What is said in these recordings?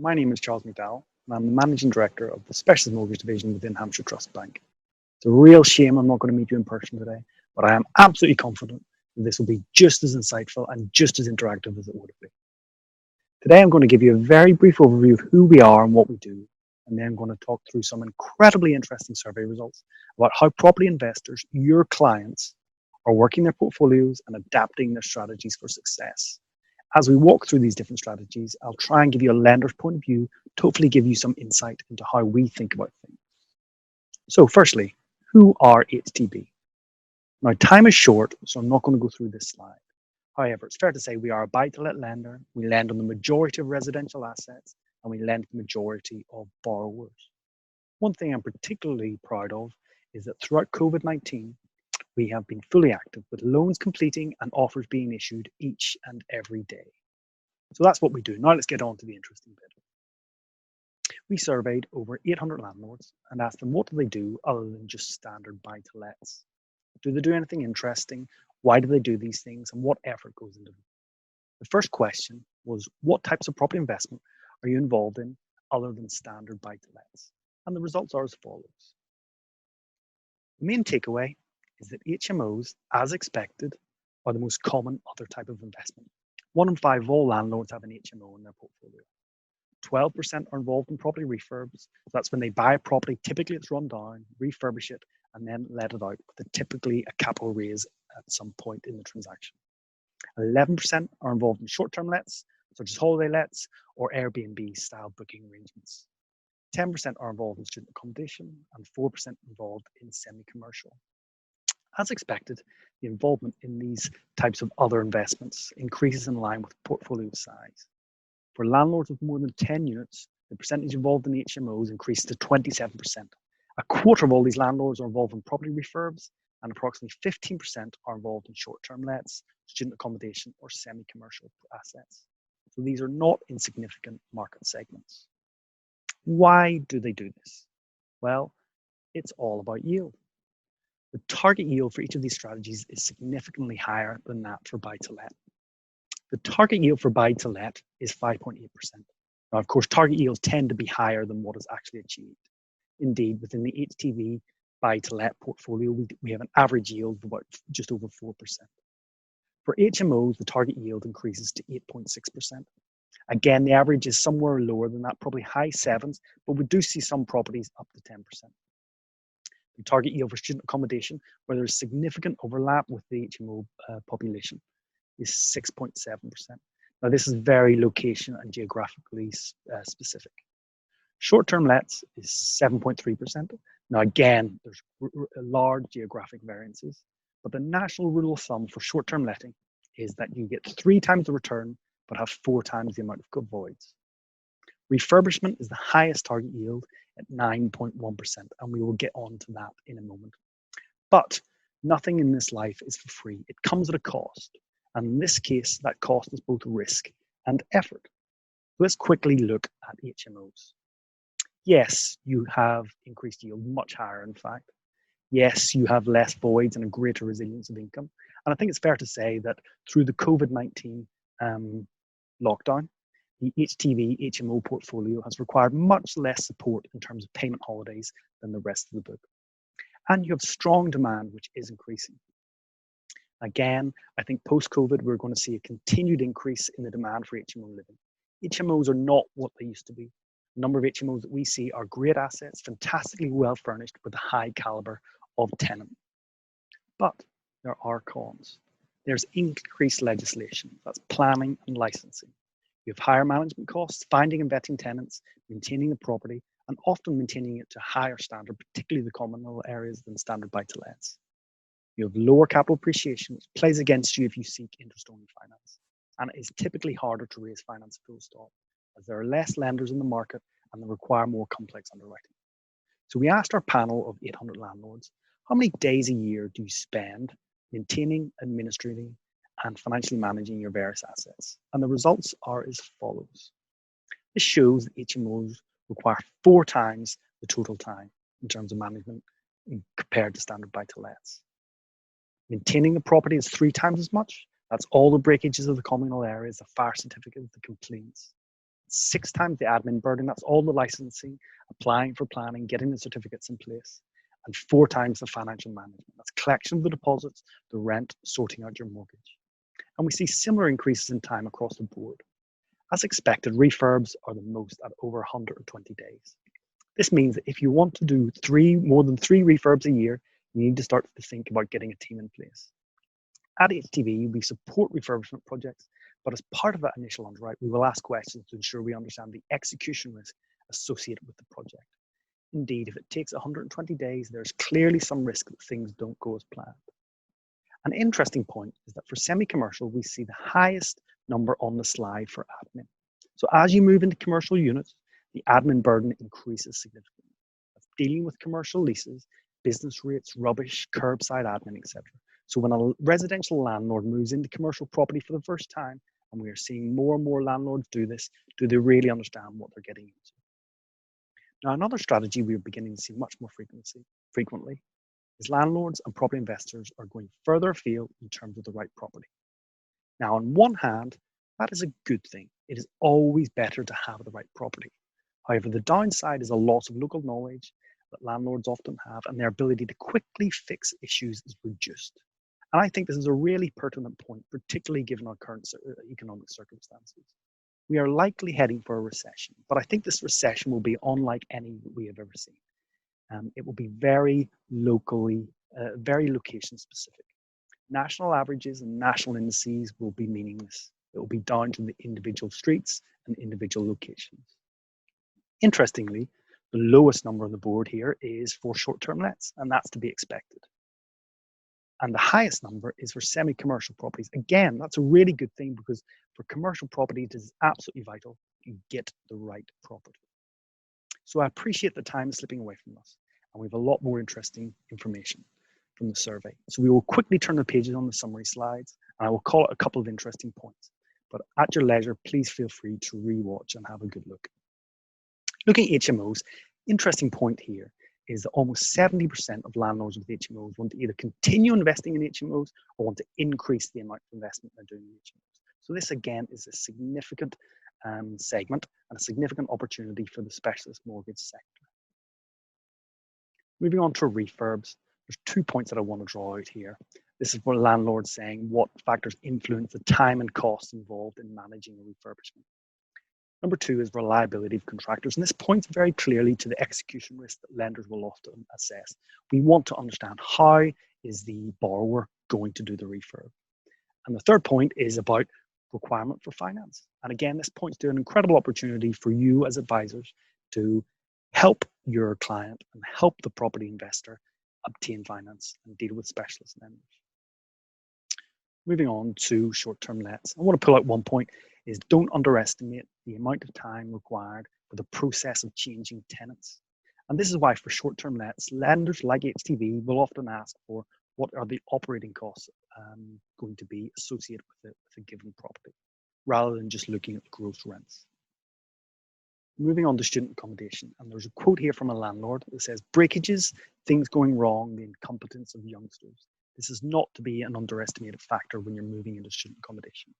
My name is Charles McDowell, and I'm the Managing Director of the Specialist Mortgage Division within Hampshire Trust Bank. It's a real shame I'm not going to meet you in person today, but I am absolutely confident that this will be just as insightful and just as interactive as it would have been. Today I'm going to give you a very brief overview of who we are and what we do, and then I'm going to talk through some incredibly interesting survey results about how property investors, your clients, are working their portfolios and adapting their strategies for success. As we walk through these different strategies, I'll try and give you a lender's point of view to hopefully give you some insight into how we think about things. So firstly, who are HTB? Now, time is short, so I'm not going to go through this slide. However, it's fair to say we are a buy-to-let lender. We lend on the majority of residential assets, and we lend to the majority of borrowers. One thing I'm particularly proud of is that throughout COVID-19, we have been fully active with loans completing and offers being issued each and every day. So that's what we do. Now let's get on to the interesting bit. We surveyed over 800 landlords and asked them what do they do other than just standard buy-to-lets. Do they do anything interesting? Why do they do these things? And what effort goes into them? The first question was, what types of property investment are you involved in other than standard buy-to-lets? And the results are as follows. The main takeaway is that HMOs, as expected, are the most common other type of investment. 1 in 5 of all landlords have an HMO in their portfolio. 12% are involved in property refurbs. So that's when they buy a property, typically it's run down, refurbish it, and then let it out with typically a capital raise at some point in the transaction. 11% are involved in short-term lets, such as holiday lets or Airbnb style booking arrangements. 10% are involved in student accommodation and 4% involved in semi-commercial. As expected, the involvement in these types of other investments increases in line with portfolio size. For landlords with more than 10 units, the percentage involved in HMOs increased to 27%. A quarter of all these landlords are involved in property refurbs, and approximately 15% are involved in short-term lets, student accommodation, or semi-commercial assets. So these are not insignificant market segments. Why do they do this? Well, it's all about yield. The target yield for each of these strategies is significantly higher than that for buy-to-let. The target yield for buy-to-let is 5.8%. Now, of course, target yields tend to be higher than what is actually achieved. Indeed, within the HTB buy-to-let portfolio, we have an average yield of about just over 4%. For HMOs, the target yield increases to 8.6%. Again, the average is somewhere lower than that, probably high 7s, but we do see some properties up to 10%. The target yield for student accommodation, where there's significant overlap with the HMO population, is 6.7%. Now, this is very location and geographically specific. Short-term lets is 7.3%. Now, again, there's large geographic variances, but the national rule of thumb for short-term letting is that you get 3 times the return, but have 4 times the amount of voids. Refurbishment is the highest target yield at 9.1%, and we will get on to that in a moment. But nothing in this life is for free. It comes at a cost, and in this case, that cost is both risk and effort. Let's quickly look at HMOs. Yes, you have increased yield, much higher in fact. Yes, you have less voids and a greater resilience of income. And I think it's fair to say that through the COVID-19 lockdown, the HTB HMO portfolio has required much less support in terms of payment holidays than the rest of the book. And you have strong demand, which is increasing. Again, I think post-COVID, we're going to see a continued increase in the demand for HMO living. HMOs are not what they used to be. The number of HMOs that we see are great assets, fantastically well furnished with a high caliber of tenant. But there are cons. There's increased legislation, that's planning and licensing. You have higher management costs, finding and vetting tenants, maintaining the property, and often maintaining it to higher standard, particularly the communal areas than standard buy-to-lets. You have lower capital appreciation, which plays against you if you seek interest-only finance. And it is typically harder to raise finance full stop, as there are less lenders in the market and they require more complex underwriting. So we asked our panel of 800 landlords, how many days a year do you spend maintaining, administrating, and financially managing your various assets? And the results are as follows. This shows that HMOs require 4 times the total time in terms of management compared to standard buy-to-lets. Maintaining the property is 3 times as much. That's all the breakages of the communal areas, the fire certificates, the complaints. 6 times the admin burden, that's all the licensing, applying for planning, getting the certificates in place, and 4 times the financial management. That's collection of the deposits, the rent, sorting out your mortgage. And we see similar increases in time across the board. As expected, refurbs are the most at over 120 days. This means that if you want to do more than 3 refurbs a year, you need to start to think about getting a team in place. At HTB, we support refurbishment projects, but as part of that initial underwrite, we will ask questions to ensure we understand the execution risk associated with the project. Indeed, if it takes 120 days, there's clearly some risk that things don't go as planned. An interesting point is that for semi-commercial, we see the highest number on the slide for admin. So as you move into commercial units, the admin burden increases significantly. That's dealing with commercial leases, business rates, rubbish, curbside admin, etc. So when a residential landlord moves into commercial property for the first time, and we are seeing more and more landlords do this, do they really understand what they're getting into? Now, another strategy we are beginning to see much more frequently is landlords and property investors are going further afield in terms of the right property. Now, on one hand, that is a good thing. It is always better to have the right property. However, the downside is a loss of local knowledge that landlords often have, and their ability to quickly fix issues is reduced. And I think this is a really pertinent point, particularly given our current economic circumstances. We are likely heading for a recession, but I think this recession will be unlike any we have ever seen. It will be very location specific. National averages and national indices will be meaningless. It will be down to the individual streets and individual locations. Interestingly, the lowest number on the board here is for short-term lets, and that's to be expected. And the highest number is for semi-commercial properties. Again, that's a really good thing because for commercial property, it is absolutely vital you get the right property. So I appreciate the time slipping away from us, and we have a lot more interesting information from the survey. So we will quickly turn the pages on the summary slides, and I will call it a couple of interesting points. But at your leisure, please feel free to rewatch and have a good look. Looking at HMOs, interesting point here is that almost 70% of landlords with HMOs want to either continue investing in HMOs or want to increase the amount of investment they're doing in HMOs. So this again is a significant segment and a significant opportunity for the specialist mortgage sector. Moving on to refurbs, there's 2 points that I want to draw out here. This is where landlords saying what factors influence the time and costs involved in managing a refurbishment. Number 2 is reliability of contractors, and this points very clearly to the execution risk that lenders will often assess. We want to understand how is the borrower going to do the refurb. And the third point is about requirement for finance. And again, this points to an incredible opportunity for you as advisors to help your client and help the property investor obtain finance and deal with specialist lenders. Moving on to short-term lets, I want to pull out one point is don't underestimate the amount of time required for the process of changing tenants. And this is why for short-term lets, lenders like HTB will often ask for what are the operating costs going to be associated with a given property, rather than just looking at the gross rents. Moving on to student accommodation, and there's a quote here from a landlord that says, breakages, things going wrong, the incompetence of youngsters. This is not to be an underestimated factor when you're moving into student accommodation.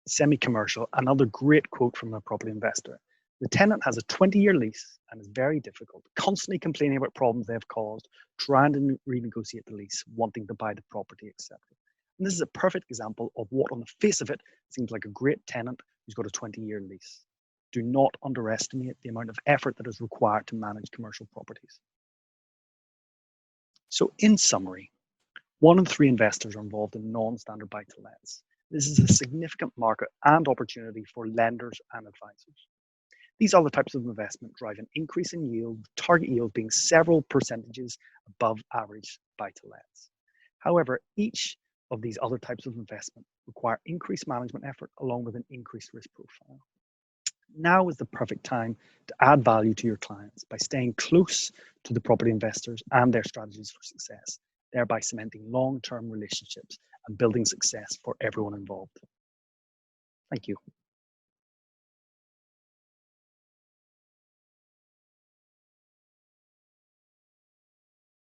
Semi-commercial, another great quote from a property investor. The tenant has a 20-year lease and is very difficult, constantly complaining about problems they have caused, trying to renegotiate the lease, wanting to buy the property, etc. And this is a perfect example of what on the face of it seems like a great tenant who's got a 20-year lease. Do not underestimate the amount of effort that is required to manage commercial properties. So in summary, 1 in 3 investors are involved in non-standard buy-to-lets. This is a significant market and opportunity for lenders and advisors. These other types of investment drive an increase in yield, target yield being several percentages above average buy-to-lets. However, each of these other types of investment require increased management effort along with an increased risk profile. Now is the perfect time to add value to your clients by staying close to the property investors and their strategies for success, thereby cementing long-term relationships and building success for everyone involved. Thank you.